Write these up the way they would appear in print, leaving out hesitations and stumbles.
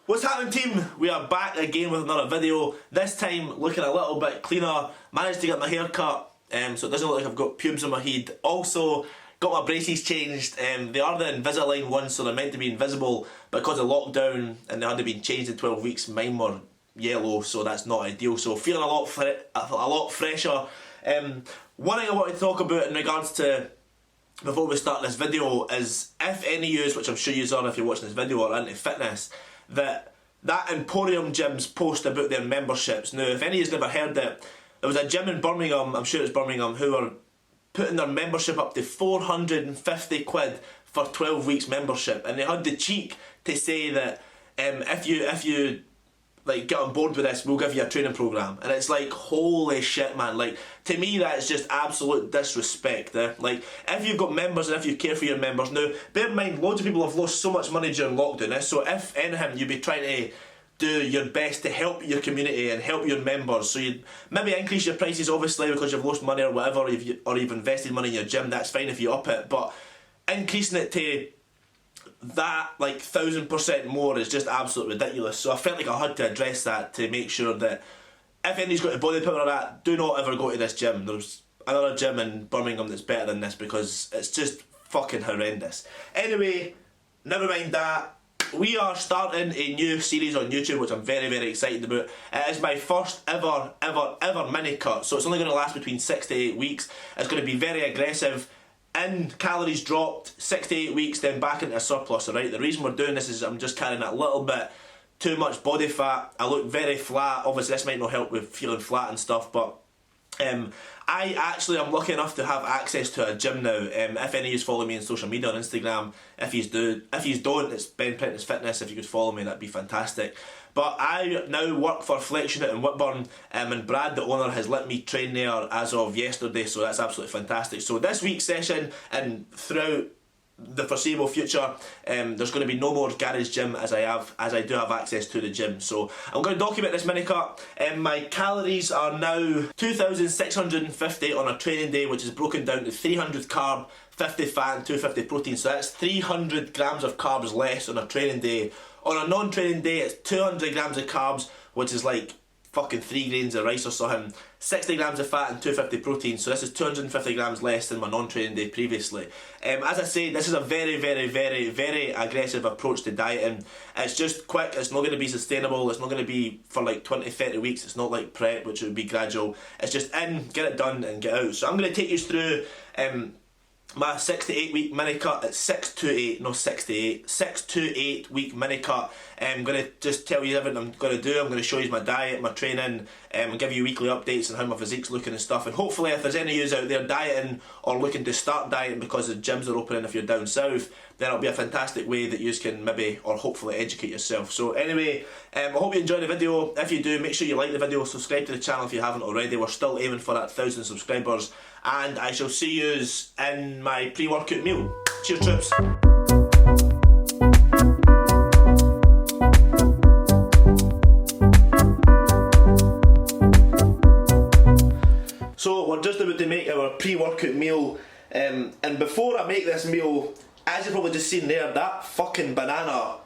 What's happening, team? We are back again with another video. This time looking a little bit cleaner. Managed to get my hair cut, so it doesn't look like I've got pubes on my head. Also got my braces changed. They are the Invisalign ones, so they're meant to be invisible, but because of lockdown and they hadn't been changed in 12 weeks, mine were yellow, so that's not ideal. So feeling a lot fresher. One thing I wanted to talk about in regards to, before we start this video, is if any of you, which I'm sure you are if you're watching this video, are into fitness, that Emporium gyms post about their memberships. Now, if any of you's never heard it, there was a gym in Birmingham, I'm sure it's Birmingham, who are putting their membership up to 450 quid for 12 weeks membership, and they had the cheek to say that if you like get on board with this, we'll give you a training program. And it's like, holy shit, man. Like, to me, that is just absolute disrespect. Like, if you've got members and if you care for your members, now bear in mind, loads of people have lost so much money during lockdown, so if anything, you'd be trying to do your best to help your community and help your members. So you'd maybe increase your prices, obviously, because you've lost money or whatever, or you've invested money in your gym. That's fine if you up it, but increasing it to that, like, 1000% more is just absolutely ridiculous. So I felt like I had to address that to make sure that if anybody's got a body power or that, do not ever go to this gym. There's another gym in Birmingham that's better than this, because it's just fucking horrendous. Anyway, never mind that. We are starting a new series on YouTube, which I'm very, very excited about. It is my first ever mini cut, so it's only going to last between 6 to 8 weeks. It's going to be very aggressive. In calories dropped, 6 to 8 weeks, then back into a surplus, alright? The reason we're doing this is I'm just carrying a little bit too much body fat. I look very flat. Obviously this might not help with feeling flat and stuff, but I actually am lucky enough to have access to a gym now. If any of you follow me on social media, on Instagram, if you don't, it's Ben Prentice Fitness. If you could follow me, that'd be fantastic. But I now work for Flexion in Whitburn, and Brad, the owner, has let me train there as of yesterday, so that's absolutely fantastic. So this week's session and throughout the foreseeable future, there's going to be no more garage gym as I do have access to the gym. So I'm going to document this mini cut. My calories are now 2,650 on a training day, which is broken down to 300 carb, 50 fat and 250 protein. So that's 300 grams of carbs less on a training day. On a non-training day, it's 200 grams of carbs, which is like fucking 3 grains of rice or something, 60 grams of fat and 250 protein, so this is 250 grams less than my non-training day previously. As I say, this is a very, very, very, very aggressive approach to dieting. It's just quick, it's not going to be sustainable, it's not going to be for like 20-30 weeks, it's not like prep, which would be gradual. It's just in, get it done and get out. So I'm going to take you through my 6 to 8 week mini cut. It's 6 to 8, not 6 to 8. 6 to 8 week mini cut. I'm going to just tell you everything I'm going to do. I'm going to show you my diet, my training, and give you weekly updates on how my physique's looking and stuff. And hopefully, if there's any of you out there dieting or looking to start dieting because the gyms are opening if you're down south, then it'll be a fantastic way that you can maybe or hopefully educate yourself. So anyway, I hope you enjoy the video. If you do, make sure you like the video, subscribe to the channel if you haven't already. We're still aiming for that 1,000 subscribers, and I shall see you in my pre-workout meal. Cheers, troops. So we're just about to make our pre-workout meal, and before I make this meal, as you've probably just seen there, that fucking banana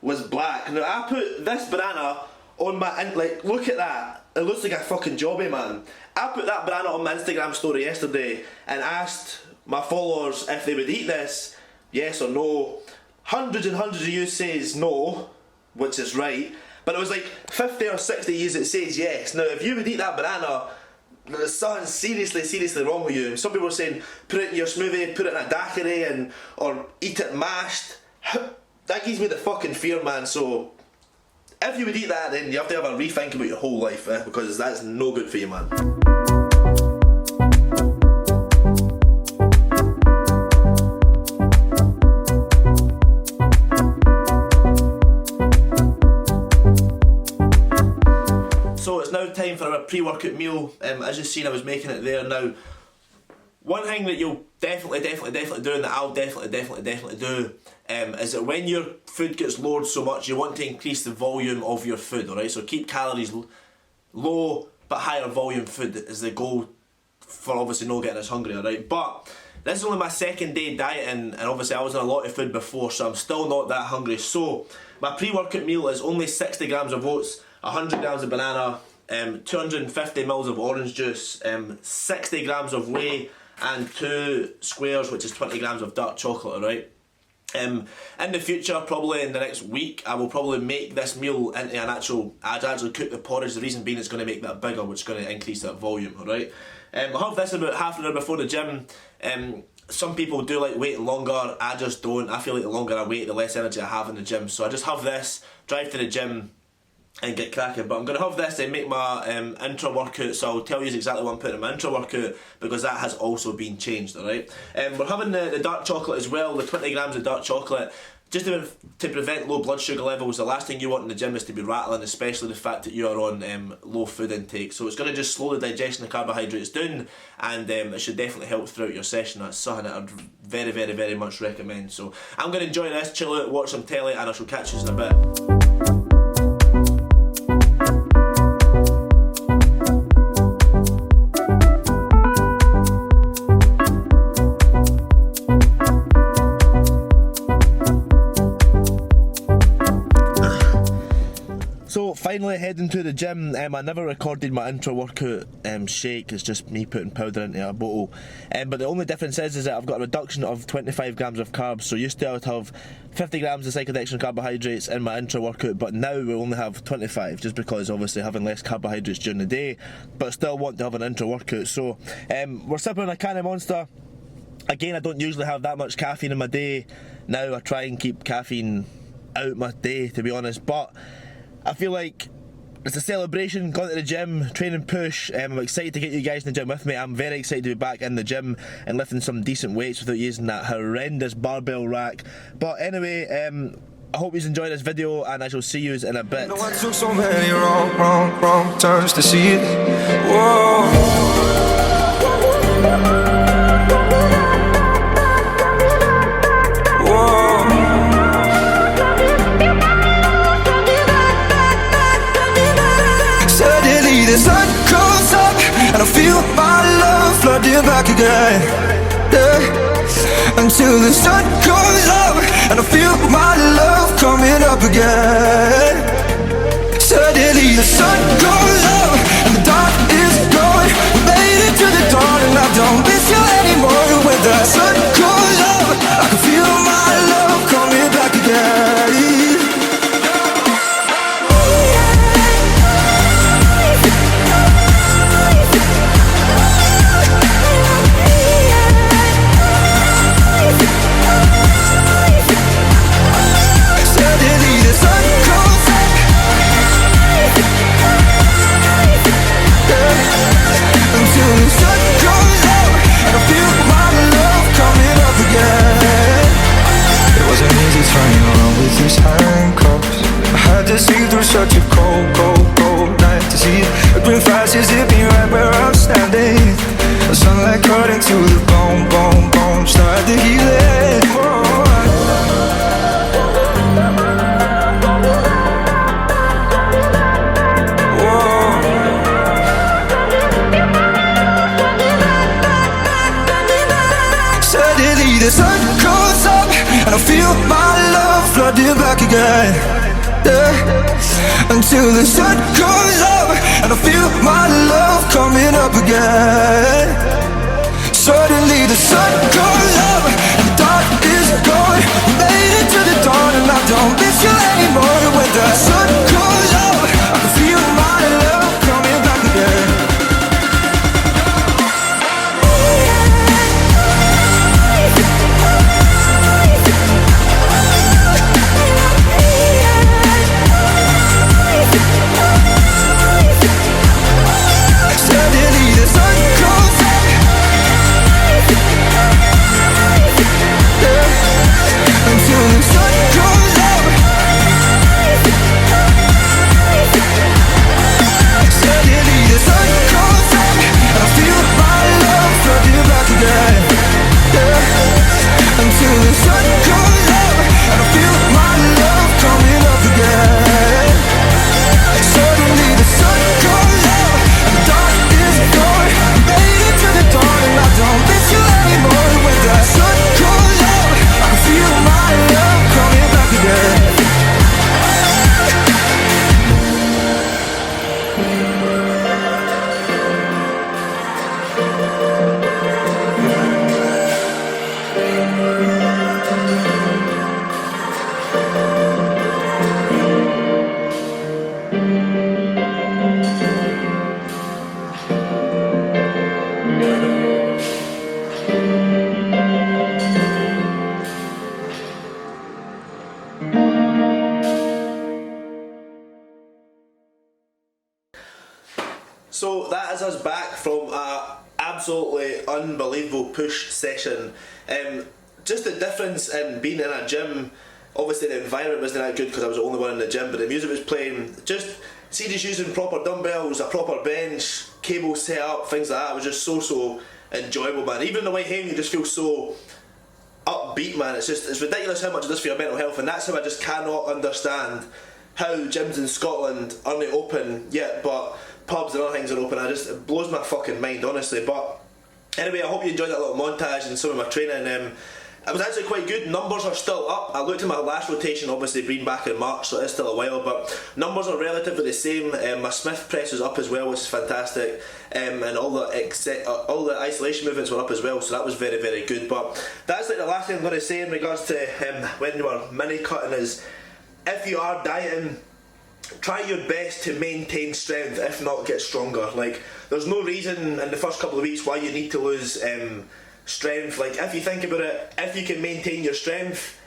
was black. Now I put this banana on my, like, look at that, it looks like a fucking jobby, man. I put that banana on my Instagram story yesterday and asked my followers if they would eat this, yes or no. Hundreds and hundreds of you says no, which is right, but it was like 50 or 60 of you that says yes. Now if you would eat that banana, there's something seriously wrong with you. Some people are saying put it in your smoothie, put it in a daiquiri, or eat it mashed. That gives me the fucking fear, man. So if you would eat that, then you have to have a rethink about your whole life, because that's no good for you, man. So it's now time for a pre-workout meal. As you've seen, I was making it there now. One thing that you'll definitely do, and that I'll definitely do, is that when your food gets lowered so much, you want to increase the volume of your food, alright? So keep calories low, but higher volume food is the goal for obviously not getting as hungry, alright? But This is only my second day dieting, and obviously I was on a lot of food before, so I'm still not that hungry. So my pre-workout meal is only 60 grams of oats, 100 grams of banana, 250 mils of orange juice, 60 grams of whey, and 2 squares, which is 20 grams of dark chocolate, alright? In the future, probably in the next week, I will probably make this meal into an I'd actually cook the porridge. The reason being it's going to make that bigger, which is going to increase that volume, alright? I'll have this about half an hour before the gym. Some people do like waiting longer, I just don't. I feel like the longer I wait, the less energy I have in the gym. So I just have this, drive to the gym, and get cracking. But I'm going to have this and make my intra workout, so I'll tell you exactly what I'm putting in my intra workout, because that has also been changed, alright? We're having the dark chocolate as well, the 20 grams of dark chocolate, just to prevent low blood sugar levels. The last thing you want in the gym is to be rattling, especially the fact that you are on low food intake. So it's going to just slow the digestion of carbohydrates down, and it should definitely help throughout your session. That's something that I'd very, very, very much recommend. So I'm going to enjoy this, chill out, watch some telly, and I shall catch you in a bit. So finally heading to the gym. I never recorded my intra workout shake. It's just me putting powder into a bottle, but the only difference is that I've got a reduction of 25 grams of carbs. So used to I would have 50 grams of cyclodextrin carbohydrates in my intra workout, but now we only have 25, just because obviously having less carbohydrates during the day, but still want to have an intra workout. So we're sipping a can of Monster. Again, I don't usually have that much caffeine in my day. Now I try and keep caffeine out my day, to be honest, but I feel like it's a celebration, going to the gym, train and push. I'm excited to get you guys in the gym with me. I'm very excited to be back in the gym and lifting some decent weights without using that horrendous barbell rack. But anyway, I hope you enjoyed this video, and I shall see you in a bit. No, I took so many wrong turns to see it. Whoa. The sun comes up and I feel my love flooding back again, yeah. Until the sun comes up and I feel my love coming up again. Suddenly the sun goes up and the dark is gone. We made it to the dawn and I don't miss you anymore. When the sun goes up, I can feel my love coming back again. Such a cold night to see it. A green flash is zipping right where I'm standing. The sunlight cutting to the bone, start to heal it. Suddenly the sun comes up and I feel my love flooding back again. Until the sun comes up and I feel my love coming up again. Suddenly the sun goes up and the dark is gone. We made it to the dawn and I don't miss you anymore. When the sun goes up, I can feel my love coming back again. Until the sun goes up So that is us back from a absolutely unbelievable push session. Just the difference in being in a gym. Obviously the environment wasn't that good because I was the only one in the gym, but the music was playing. Just using proper dumbbells, a proper bench, cable set up, things like that. It was just so enjoyable, man. Even on the way home you just feel so upbeat, man. It's ridiculous how much it does for your mental health, and that's how I just cannot understand how gyms in Scotland aren't open yet, but pubs and other things are open. It blows my fucking mind, honestly. But anyway, I hope you enjoyed that little montage and some of my training. It was actually quite good. Numbers are still up. I looked at my last rotation, obviously being back in March, so it's still a while, but numbers are relatively the same. My Smith press is up as well, which is fantastic, and all the isolation movements were up as well, so that was very good. But that's like the last thing I'm going to say in regards to when you are mini cutting is, if you are dieting, try your best to maintain strength, if not get stronger. Like, there's no reason in the first couple of weeks why you need to lose strength. Like, if you think about it, if you can maintain your strength,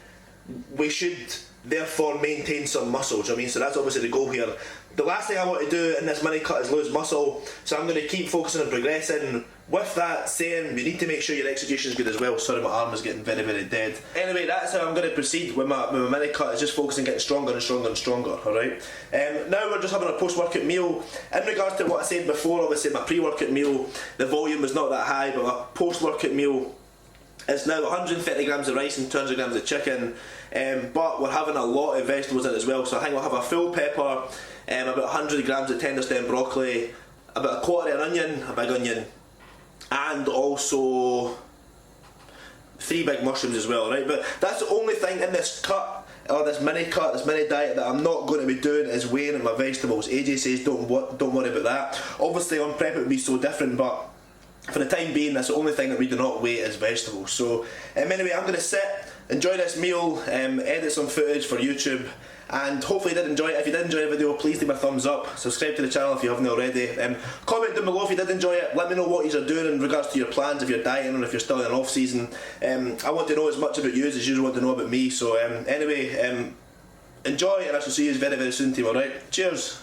we should therefore maintain some muscle. Do you know what I mean? So that's obviously the goal here. The last thing I want to do in this mini cut is lose muscle, so I'm going to keep focusing on progressing. With that saying, we need to make sure your execution is good as well. Sorry, my arm is getting very dead. Anyway, that's how I'm going to proceed with my mini cut, is just focusing on getting stronger and stronger, alright? Now we're just having a post-workout meal. In regards to what I said before, obviously my pre-workout meal, the volume was not that high, but my post-workout meal is now 130 grams of rice and 200 grams of chicken, but we're having a lot of vegetables in it as well. So I think we'll have a full pepper, about 100 grams of tender stem broccoli, about a quarter of an onion, a big onion, and also 3 big mushrooms as well, right? But that's the only thing in this cut, or this mini diet, that I'm not going to be doing, is weighing in my vegetables. AJ says don't worry about that. Obviously on prep it would be so different, but for the time being, that's the only thing that we do not weigh is vegetables. So anyway, I'm going to sit, enjoy this meal, edit some footage for YouTube, and hopefully you did enjoy it. If you did enjoy the video, please leave a thumbs up, subscribe to the channel if you haven't already, comment down below if you did enjoy it. Let me know what you are doing in regards to your plans, if you're dieting or if you're still in an off season. I want to know as much about you as you want to know about me. So anyway, enjoy, and I shall see you very soon, team. Alright, cheers.